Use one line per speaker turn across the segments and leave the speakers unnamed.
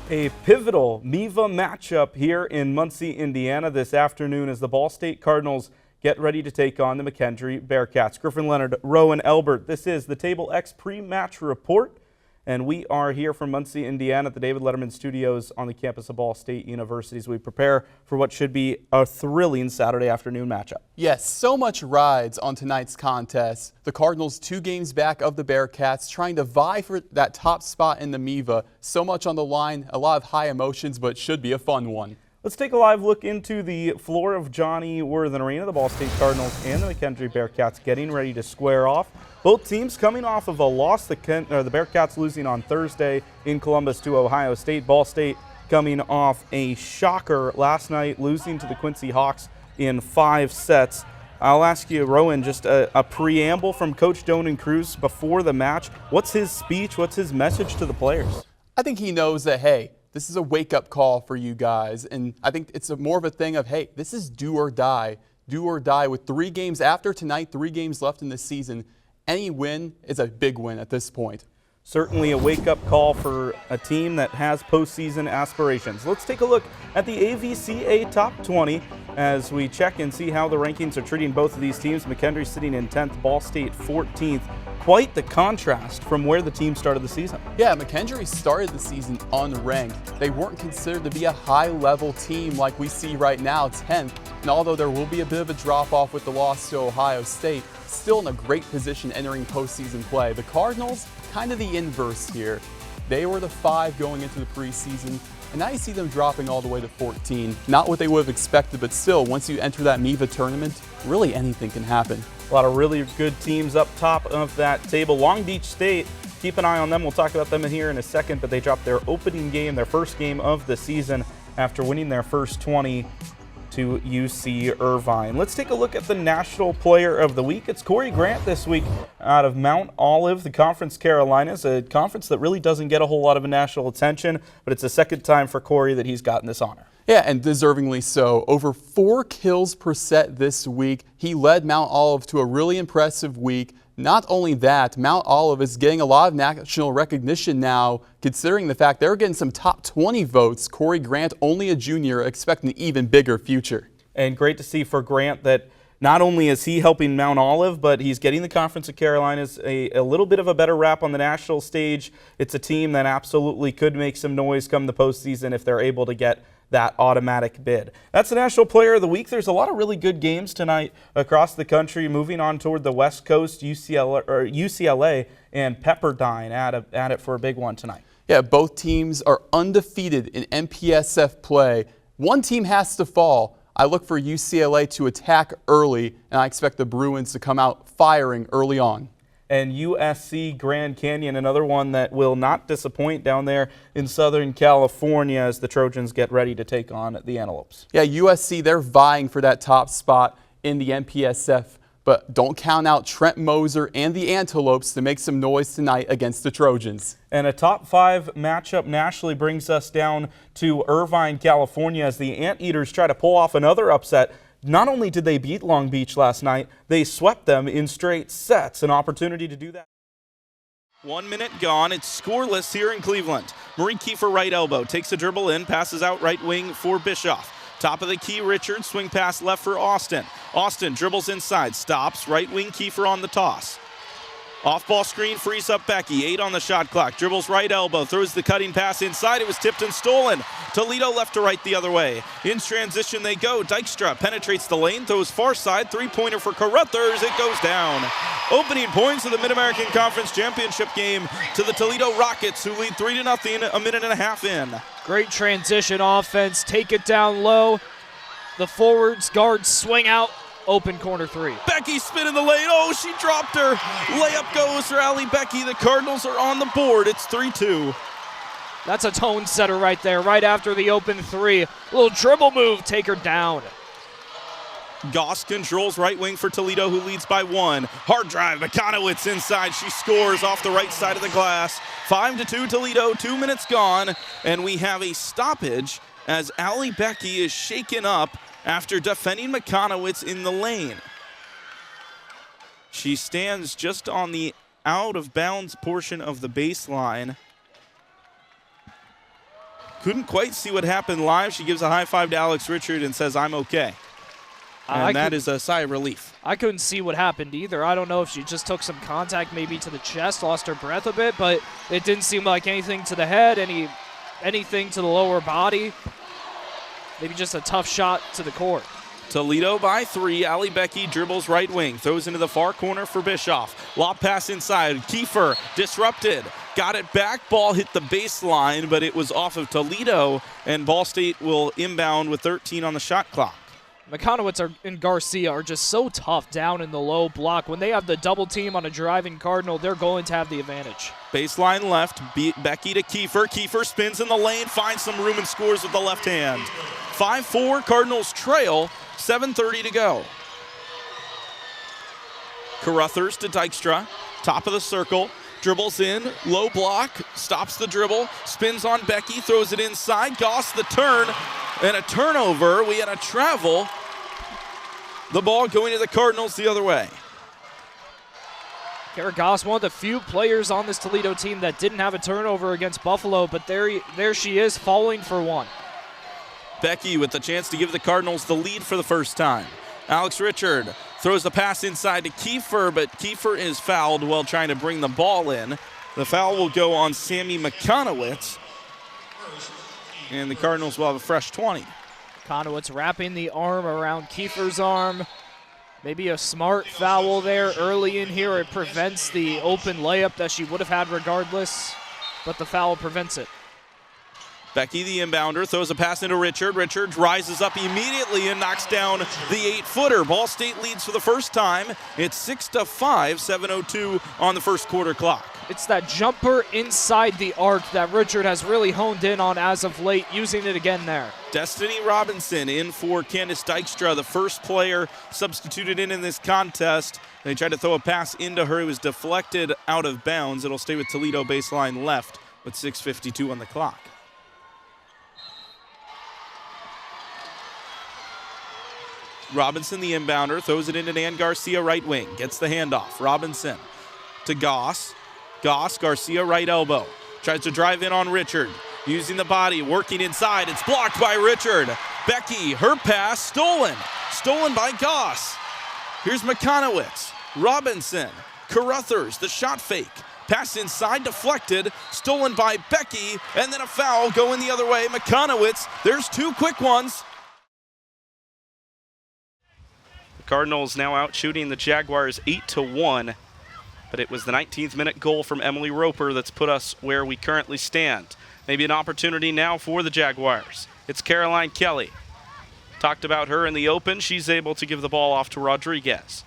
A pivotal MIVA matchup here in Muncie, Indiana this afternoon as the Ball State Cardinals get ready to take on the McKendree Bearcats. Griffin, Leonard, Roen, Elbert, this is the Table X pre-match report, and we are here from Muncie, Indiana at the David Letterman Studios on the campus of Ball State University as we prepare for what should be a thrilling Saturday afternoon matchup.
Yes, so much rides on tonight's contest. The Cardinals 2 games back of the Bearcats, trying to vie for that top spot in the MIVA. So much on the line, a lot of high emotions, but should be a fun one.
Let's take a live look into the floor of Johnny Worthen Arena. The Ball State Cardinals and the McKendree Bearcats getting ready to square off. Both teams coming off of a loss. The Bearcats losing on Thursday in Columbus to Ohio State. Ball State coming off a shocker last night, losing to the Quincy Hawks in 5 sets. I'll ask you, Roen, just a preamble from Coach Doan Cruz before the match. What's his speech? What's his message to the players?
I think he knows that, hey, this is a wake-up call for you guys, and I think it's more of a thing of, hey, this is do or die. Do or die with 3 games after tonight, 3 games left in the season. Any win is a big win at this point.
Certainly a wake-up call for a team that has postseason aspirations. Let's take a look at the AVCA Top 20 as we check and see how the rankings are treating both of these teams. McKendree sitting in 10th, Ball State 14th. Quite the contrast from where the team started the season.
Yeah, McKendree started the season unranked. They weren't considered to be a high-level team like we see right now, 10th. And although there will be a bit of a drop-off with the loss to Ohio State, still in a great position entering postseason play. The Cardinals, kind of the inverse here. They were the 5 going into the preseason, and now you see them dropping all the way to 14. Not what they would have expected, but still, once you enter that MIVA tournament, really anything can happen.
A lot of really good teams up top of that table. Long Beach State, keep an eye on them. We'll talk about them here in a second, but they dropped their opening game, their first game of the season after winning their first 20 to UC Irvine. Let's take a look at the National Player of the Week. It's Corey Grant this week out of Mount Olive, the Conference Carolinas, a conference that really doesn't get a whole lot of national attention, but it's the second time for Corey that he's gotten this honor.
Yeah, and deservingly so. Over 4 kills per set this week. He led Mount Olive to a really impressive week. Not only that, Mount Olive is getting a lot of national recognition now, considering the fact they're getting some top 20 votes. Corey Grant, only a junior, expecting an even bigger future.
And great to see for Grant that not only is he helping Mount Olive, but he's getting the Conference of Carolinas a little bit of a better rap on the national stage. It's a team that absolutely could make some noise come the postseason if they're able to get that automatic bid. That's the National Player of the Week. There's a lot of really good games tonight across the country. Moving on toward the West Coast, UCLA and Pepperdine at it for a big one tonight.
Yeah, both teams are undefeated in MPSF play. One team has to fall. I look for UCLA to attack early, and I expect the Bruins to come out firing early on.
And USC Grand Canyon, another one that will not disappoint down there in Southern California as the Trojans get ready to take on the Antelopes.
Yeah, USC, they're vying for that top spot in the MPSF, but don't count out Trent Moser and the Antelopes to make some noise tonight against the Trojans.
And a top 5 matchup nationally brings us down to Irvine, California as the Anteaters try to pull off another upset. Not only did they beat Long Beach last night, they swept them in straight sets. An opportunity to do that. 1 minute gone. It's scoreless here in Cleveland. Marie Kiefer right elbow. Takes a dribble in. Passes out right wing for Bischoff. Top of the key, Richards. Swing pass left for Austin. Austin dribbles inside. Stops. Right wing, Kiefer on the toss. Off-ball screen frees up Becky. 8 on the shot clock. Dribbles right elbow. Throws the cutting pass inside. It was tipped and stolen. Toledo left to right the other way. In transition they go. Dykstra penetrates the lane. Throws far side. 3-pointer for Carruthers. It goes down. Opening points of the Mid-American Conference Championship game to the Toledo Rockets, who lead 3-0 a minute and a half in.
Great transition offense. Take it down low. The forwards, guards swing out. Open corner 3.
Becky spin in the lane. Oh, she dropped her. Layup goes for Allie Becky. The Cardinals are on the board. It's 3-2.
That's a tone setter right there, right after the open 3. Little dribble move, take her down.
Goss controls right wing for Toledo, who leads by 1. Hard drive, McKonowitz inside. She scores off the right side of the glass. 5-2 Toledo, 2 minutes gone. And we have a stoppage as Allie Becky is shaken up after defending McKonowitz in the lane. She stands just on the out-of-bounds portion of the baseline. couldn't quite see what happened live. She gives a high five to Alex Richard and says, "I'm okay." And that is a sigh of relief.
I couldn't see what happened either. I don't know if she just took some contact maybe to the chest, lost her breath a bit, but it didn't seem like anything to the head, anything to the lower body. Maybe just a tough shot to the court.
Toledo by 3. Allie Becky dribbles right wing, throws into the far corner for Bischoff. Lob pass inside. Kiefer disrupted. Got it back. Ball hit the baseline, but it was off of Toledo, and Ball State will inbound with 13 on the shot clock.
McKendree and Garcia are just so tough down in the low block. When they have the double team on a driving Cardinal, they're going to have the advantage.
Baseline left. Becky to Kiefer. Kiefer spins in the lane, finds some room and scores with the left hand. 5-4, Cardinals trail. 7:30 to go. Carruthers to Dykstra. Top of the circle. Dribbles in. Low block. Stops the dribble. Spins on Becky. Throws it inside. Goss the turn. And a turnover. We had a travel. The ball going to the Cardinals the other way.
Kara Goss, one of the few players on this Toledo team that didn't have a turnover against Buffalo, but there she is, falling for one.
Becky with the chance to give the Cardinals the lead for the first time. Alex Richard throws the pass inside to Kiefer, but Kiefer is fouled while trying to bring the ball in. The foul will go on Sammy McKendree, and the Cardinals will have a fresh 20.
McKendree wrapping the arm around Kiefer's arm. Maybe a smart foul there early in here. It prevents the open layup that she would have had regardless, but the foul prevents it.
Becky, the inbounder, throws a pass into Richard. Richard rises up immediately and knocks down the 8-footer. Ball State leads for the first time. It's 6-5, 7:02 on the first quarter clock.
It's that jumper inside the arc that Richard has really honed in on as of late, using it again there.
Destiny Robinson in for Candace Dykstra, the first player substituted in this contest. They tried to throw a pass into her. It was deflected out of bounds. It'll stay with Toledo baseline left with 6:52 on the clock. Robinson, the inbounder, throws it into Nan Garcia, right wing. Gets the handoff. Robinson to Goss. Goss, Garcia, right elbow. Tries to drive in on Richard. Using the body, working inside. It's blocked by Richard. Becky, her pass, stolen. Stolen by Goss. Here's McKendree. Robinson. Carruthers, the shot fake. Pass inside, deflected. Stolen by Becky. And then a foul going the other way. McKendree, there's two quick ones.
Cardinals now out shooting the Jaguars 8-1, but it was the 19th minute goal from Emily Roper that's put us where we currently stand. Maybe an opportunity now for the Jaguars. It's Caroline Kelly. Talked about her in the open. She's able to give the ball off to Rodriguez.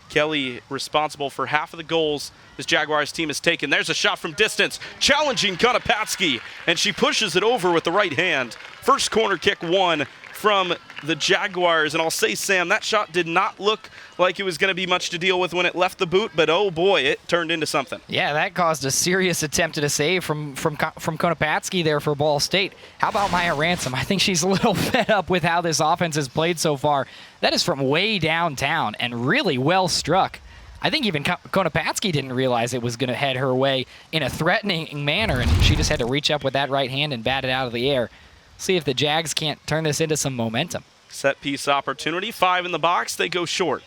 Kelly responsible for half of the goals this Jaguars team has taken. There's a shot from distance, challenging Konopatsky, and she pushes it over with the right hand. First corner kick won from the Jaguars, and I'll say, Sam, that shot did not look like it was going to be much to deal with when it left the boot, but oh boy, it turned into something.
Yeah, that caused a serious attempt at a save from Konopatsky there for Ball State. How about Maya Ransom? I think she's a little fed up with how this offense has played so far. That is from way downtown and really well struck. I think even Konopatsky didn't realize it was going to head her way in a threatening manner, and she just had to reach up with that right hand and bat it out of the air. See if the Jags can't turn this into some momentum.
Set piece opportunity, 5 in the box, they go short.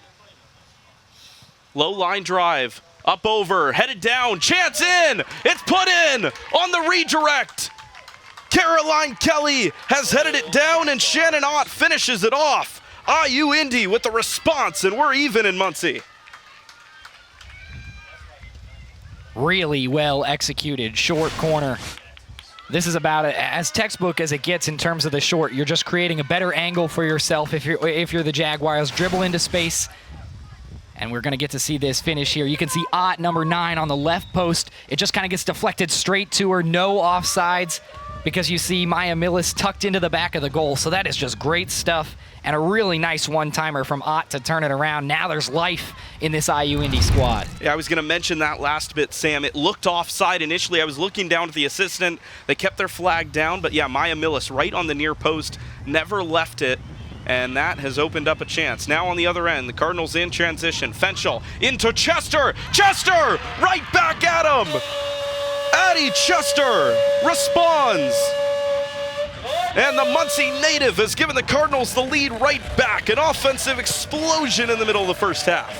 Low line drive, up over, headed down, chance in! It's put in on the redirect! Caroline Kelly has headed it down, and Shannon Ott finishes it off. IU Indy with the response, and we're even in Muncie.
Really well executed, short corner. This is about as textbook as it gets in terms of the short. You're just creating a better angle for yourself if you're the Jaguars. Dribble into space, and we're going to get to see this finish here. You can see Ott, number 9, on the left post. It just kind of gets deflected straight to her. No offsides because you see Maya Millis tucked into the back of the goal. So that is just great stuff, and a really nice one-timer from Ott to turn it around. Now there's life in this IU Indy squad.
Yeah, I was going to mention that last bit, Sam. It looked offside initially. I was looking down at the assistant. They kept their flag down, but yeah, Maya Millis right on the near post, never left it, and that has opened up a chance. Now on the other end, the Cardinals in transition. Fenchel into Chester. Chester right back at him. Addie Chester responds. And the Muncie native has given the Cardinals the lead right back. An offensive explosion in the middle of the first half.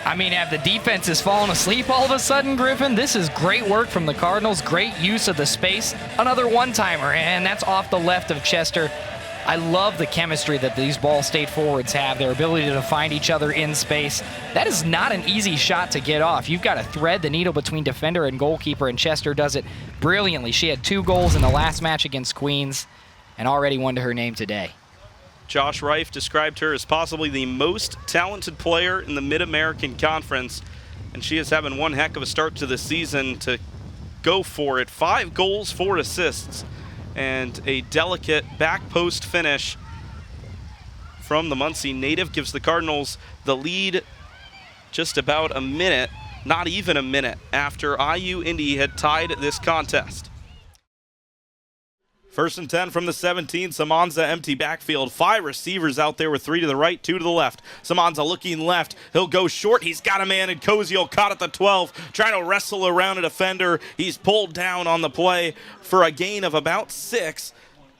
I mean, have the defenses fallen asleep all of a sudden, Griffin? This is great work from the Cardinals, great use of the space. Another one-timer, and that's off the left of Chester. I love the chemistry that these Ball State forwards have, their ability to find each other in space. That is not an easy shot to get off. You've got to thread the needle between defender and goalkeeper, and Chester does it brilliantly. She had 2 goals in the last match against Queens and already one to her name today.
Josh Reif described her as possibly the most talented player in the Mid-American Conference, and she is having one heck of a start to the season to go for it. 5 goals, 4 assists, and a delicate back post finish from the Muncie native gives the Cardinals the lead just about a minute, not even a minute, after IU Indy had tied this contest. First and 10 from the 17. Samanza empty backfield. 5 receivers out there with 3 to the right, 2 to the left. Samanza looking left. He'll go short. He's got a man in Koziel caught at the 12, trying to wrestle around a defender. He's pulled down on the play for a gain of about 6.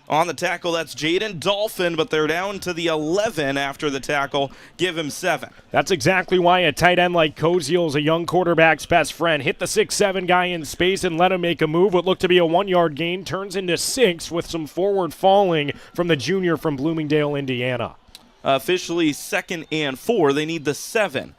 On the tackle, that's Jaden Dolphin, but they're down to the 11 after the tackle. Give him 7.
That's exactly why a tight end like Koziel is a young quarterback's best friend. Hit the 6'7" guy in space and let him make a move. What looked to be a 1-yard gain turns into 6 with some forward falling from the junior from Bloomingdale, Indiana.
Officially 2nd and 4. They need the 7.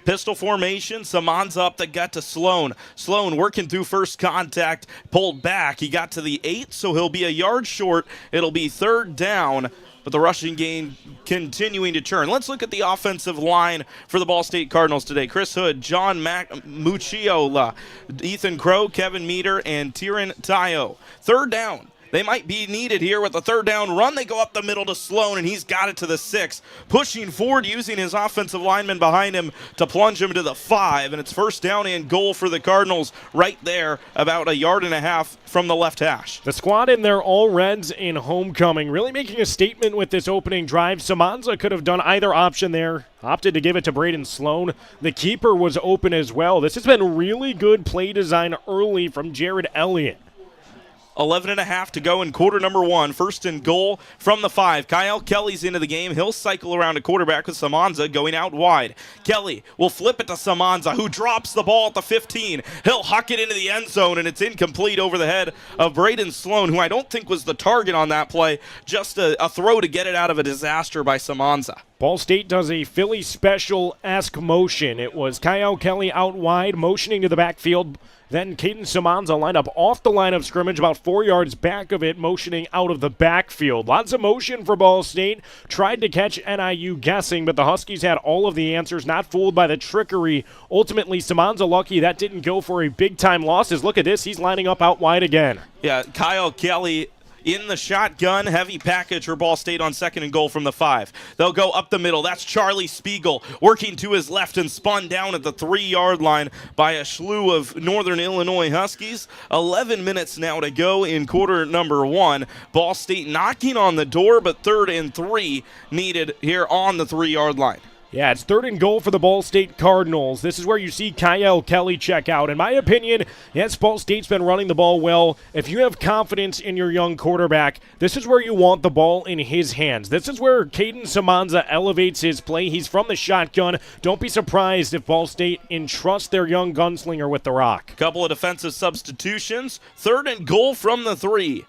Pistol formation, Samanza up the gut to Sloan. Sloan working through first contact, pulled back. He got to the 8, so he'll be a yard short. It'll be 3rd down, but the rushing game continuing to churn. Let's look at the offensive line for the Ball State Cardinals today. Chris Hood, John Mucciola, Ethan Crow, Kevin Meter, and Tyron Tayo. 3rd down. They might be needed here with the 3rd down run. They go up the middle to Sloan, and he's got it to the 6. Pushing forward, using his offensive lineman behind him to plunge him to the 5. And it's 1st down and goal for the Cardinals right there, about 1.5 yards from the left hash.
The squad in their all reds in homecoming, really making a statement with this opening drive. Samanza could have done either option there. Opted to give it to Brayden Sloan. The keeper was open as well. This has been really good play design early from Jared Elliott.
11.5 to go in quarter number 1. 1st and goal from the 5. Kyle Kelly's into the game. He'll cycle around a quarterback with Samanza going out wide. Kelly will flip it to Samanza, who drops the ball at the 15. He'll huck it into the end zone, and it's incomplete over the head of Brayden Sloan, who I don't think was the target on that play. Just a throw to get it out of a disaster by Samanza.
Ball State does a Philly special-esque motion. It was Kyle Kelly out wide, motioning to the backfield. Then Caden Samanza lined up off the line of scrimmage, about 4 yards back of it, motioning out of the backfield. Lots of motion for Ball State. Tried to catch NIU guessing, but the Huskies had all of the answers, not fooled by the trickery. Ultimately, Samanza lucky that didn't go for a big-time loss. Look at this. He's lining up out wide again.
Yeah, Kyle Kelly in the shotgun, heavy package for Ball State on 2nd and goal from the 5. They'll go up the middle. That's Charlie Spiegel working to his left and spun down at the 3-yard line by a slew of Northern Illinois Huskies. 11 minutes now to go in quarter number 1. Ball State knocking on the door, but 3rd and 3 needed here on the 3-yard line.
Yeah, it's 3rd and goal for the Ball State Cardinals. This is where you see Kyle Kelly check out. In my opinion, yes, Ball State's been running the ball well. If you have confidence in your young quarterback, this is where you want the ball in his hands. This is where Caden Samanza elevates his play. He's from the shotgun. Don't be surprised if Ball State entrusts their young gunslinger with the rock.
Couple of defensive substitutions. 3rd and goal from the 3.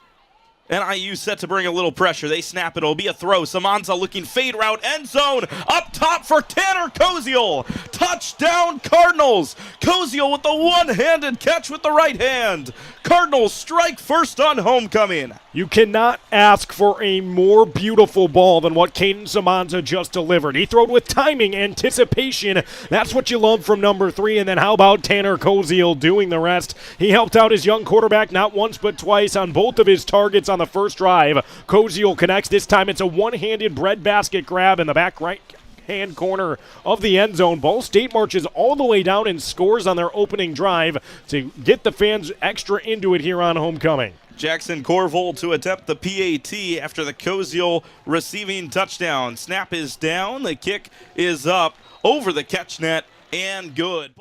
NIU set to bring a little pressure. They snap it. It'll be a throw. Samanza looking fade route. End zone. Up top for Tanner Koziel. Touchdown Cardinals. Koziel with the one-handed catch with the right hand. Cardinals strike first on homecoming.
You cannot ask for a more beautiful ball than what Caden Samanza just delivered. He throwed with timing, anticipation. That's what you love from number 3. And then how about Tanner Koziel doing the rest? He helped out his young quarterback not once but twice on both of his targets on the first drive. Koziel connects. This time it's a one-handed breadbasket grab in the back right-hand corner of the end zone. Ball State marches all the way down and scores on their opening drive to get the fans extra into it here on homecoming.
Jackson Corville to attempt the PAT after the Koziel receiving touchdown. Snap is down. The kick is up over the catch net and good.